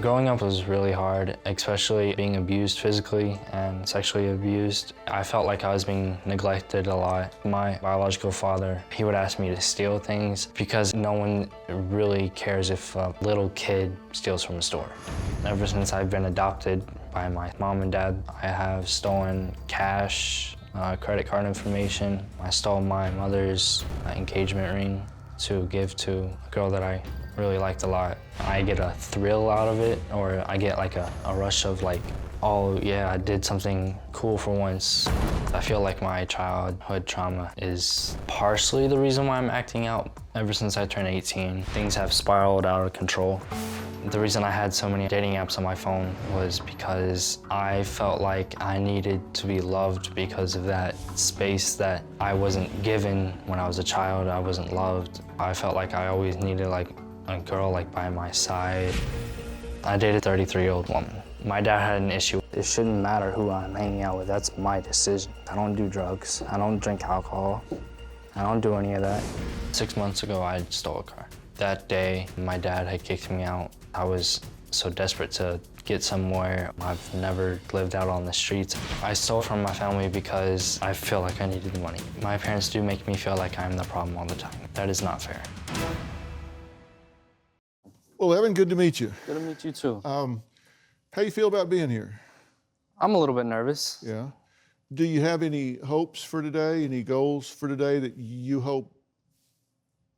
Growing up was really hard, especially being abused physically and sexually abused. I felt like I was being neglected a lot. My biological father, he would ask me to steal things because no one really cares if a little kid steals from a store. Ever since I've been adopted by my mom and dad, I have stolen cash, credit card information. I stole my mother's engagement ring to give to a girl that I really liked a lot. I get a thrill out of it, or I get like a rush of like, oh yeah, I did something cool for once. I feel like my childhood trauma is partially the reason why I'm acting out. Ever since I turned 18, things have spiraled out of control. The reason I had so many dating apps on my phone was because I felt like I needed to be loved because of that space that I wasn't given when I was a child. I wasn't loved. I felt like I always needed like a girl like by my side. I dated a 33-year-old woman. My dad had an issue. It shouldn't matter who I'm hanging out with. That's my decision. I don't do drugs. I don't drink alcohol. I don't do any of that. 6 months ago, I stole a car. That day, my dad had kicked me out. I was so desperate to get somewhere. I've never lived out on the streets. I stole from my family because I feel like I needed the money. My parents do make me feel like I'm the problem all the time. That is not fair. Well, Evan, good to meet you. Good to meet you too. How you feel about being here? I'm a little bit nervous. Yeah. Do you have any hopes for today, any goals for today that you hope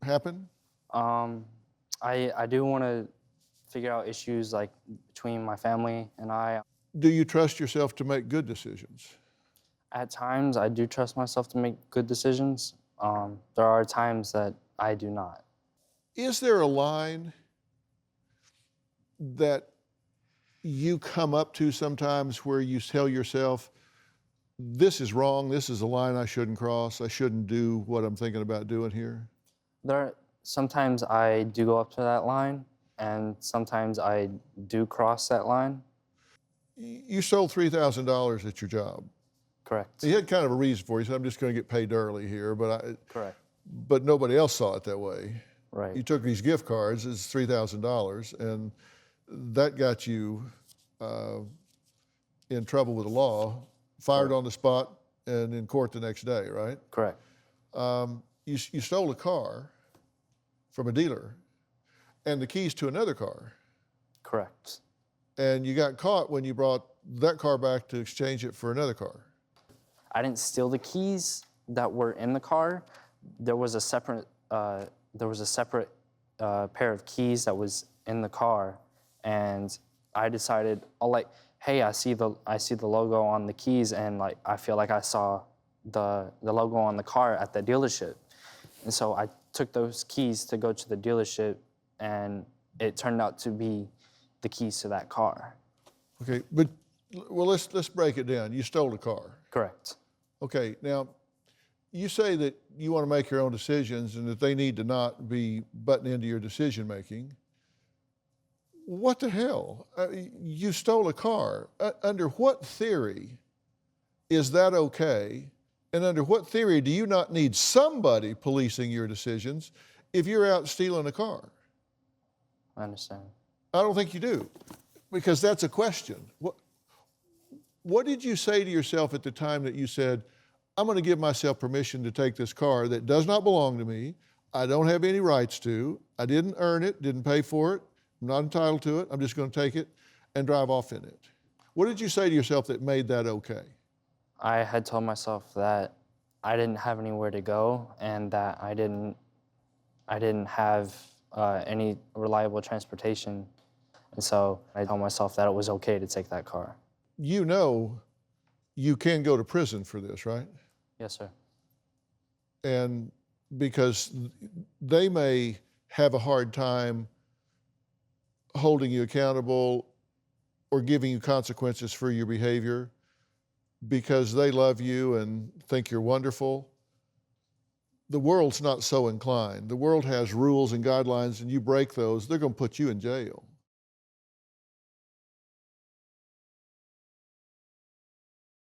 happen? I do want to figure out issues like between my family and I. Do you trust yourself to make good decisions? At times, I do trust myself to make good decisions. There are times that I do not. Is there a line that you come up to sometimes where you tell yourself, this is wrong, this is a line I shouldn't cross, I shouldn't do what I'm thinking about doing here? Sometimes I do go up to that line, and sometimes I do cross that line. You sold $3,000 at your job. Correct. You had kind of a reason for it. You said, I'm just going to get paid early here, Correct. But nobody else saw it that way. Right. You took these gift cards, it's $3,000, and that got you in trouble with the law, fired on the spot, and in court the next day, right? Correct. You stole a car from a dealer and the keys to another car. Correct. And you got caught when you brought that car back to exchange it for another car. I didn't steal the keys that were in the car. There was a separate pair of keys that was in the car, and I decided, hey, I see the logo on the keys, and like I feel like I saw the logo on the car at the dealership, and so I took those keys to go to the dealership, and it turned out to be the keys to that car. Okay, but well, let's break it down. You stole a car. Correct. Okay, now you say that you want to make your own decisions and that they need to not be butting into your decision making. What the hell? You stole a car. Under what theory is that okay? And under what theory do you not need somebody policing your decisions if you're out stealing a car? I understand. I don't think you do, because that's a question. What did you say to yourself at the time that you said, I'm going to give myself permission to take this car that does not belong to me, I don't have any rights to, I didn't earn it, didn't pay for it, I'm not entitled to it, I'm just going to take it and drive off in it? What did you say to yourself that made that okay? I had told myself that I didn't have anywhere to go and that I didn't have any reliable transportation. And so I told myself that it was okay to take that car. You know you can go to prison for this, right? Yes, sir. And because they may have a hard time holding you accountable or giving you consequences for your behavior because they love you and think you're wonderful. The world's not so inclined. The world has rules and guidelines, and you break those, they're going to put you in jail.